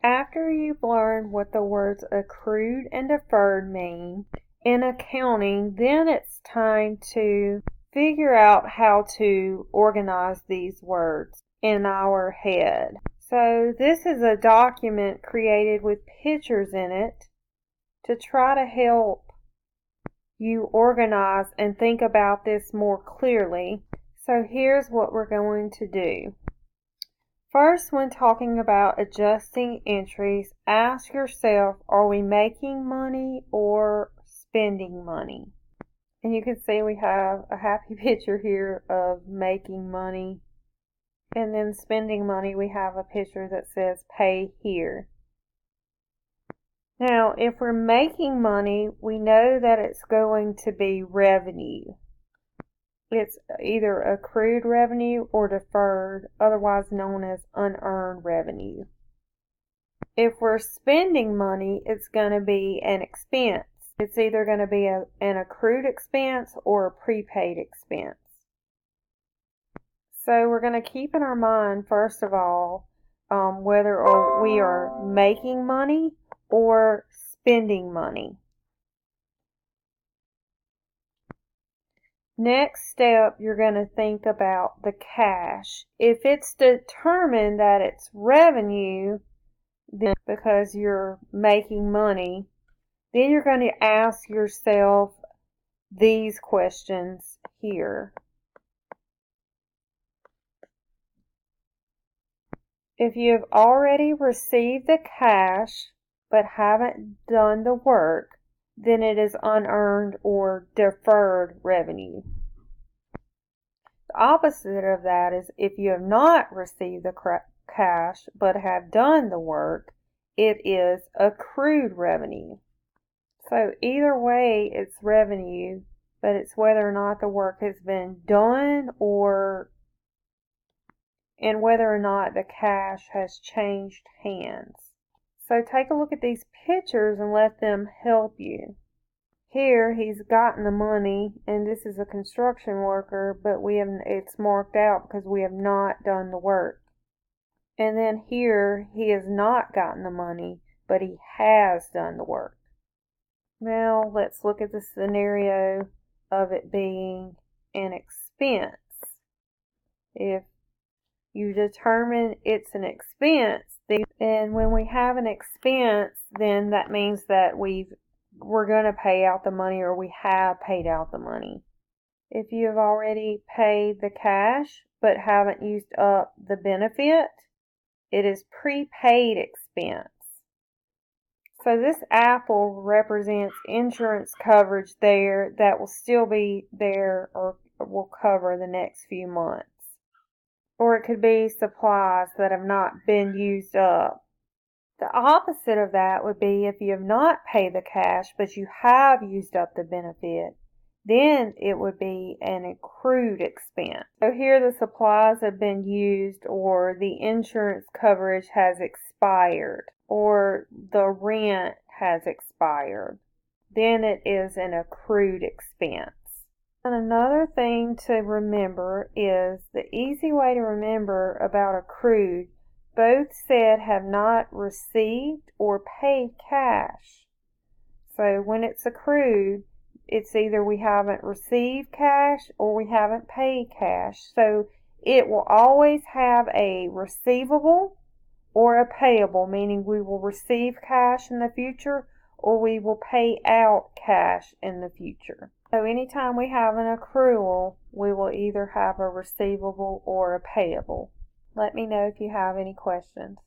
After you've learned what the words accrued and deferred mean in accounting, then it's time to figure out how to organize these words in our head. So this is a document created with pictures in it to try to help you organize and think about this more clearly. So here's what we're going to do. First, when talking about adjusting entries, ask yourself, are we making money or spending money? And you can see we have a happy picture here of making money. And then spending money, we have a picture that says pay here. Now, if we're making money, we know that it's going to be revenue. It's either accrued revenue or deferred, otherwise known as unearned revenue. If we're spending money, it's going to be an expense. It's either going to be an accrued expense or a prepaid expense. So we're going to keep in our mind, first of all, whether we are making money or spending money. Next step, you're going to think about the cash. If it's determined that it's revenue, then because you're making money, then you're going to ask yourself these questions here. If you have already received the cash but haven't done the work, then it is unearned or deferred revenue. The opposite of that is if you have not received the cash but have done the work, it is accrued revenue. So either way, it's revenue, but it's whether or not the work has been done and whether or not the cash has changed hands. So take a look at these pictures and let them help you. Here he's gotten the money, and this is a construction worker, but it's marked out because we have not done the work. And then here he has not gotten the money, but he has done the work. Now let's look at the scenario of it being an expense. If you determine it's an expense, and when we have an expense, then that means that we're going to pay out the money, or we have paid out the money. If you have already paid the cash but haven't used up the benefit, it is prepaid expense. So this apple represents insurance coverage there that will still be there or will cover the next few months. Or it could be supplies that have not been used up. The opposite of that would be if you have not paid the cash but you have used up the benefit, then it would be an accrued expense. So here the supplies have been used, or the insurance coverage has expired, or the rent has expired. Then it is an accrued expense. And another thing to remember is the easy way to remember about accrued, both said have not received or paid cash. So when it's accrued, it's either we haven't received cash or we haven't paid cash. So it will always have a receivable or a payable, meaning we will receive cash in the future or we will pay out cash in the future. So anytime we have an accrual, we will either have a receivable or a payable. Let me know if you have any questions.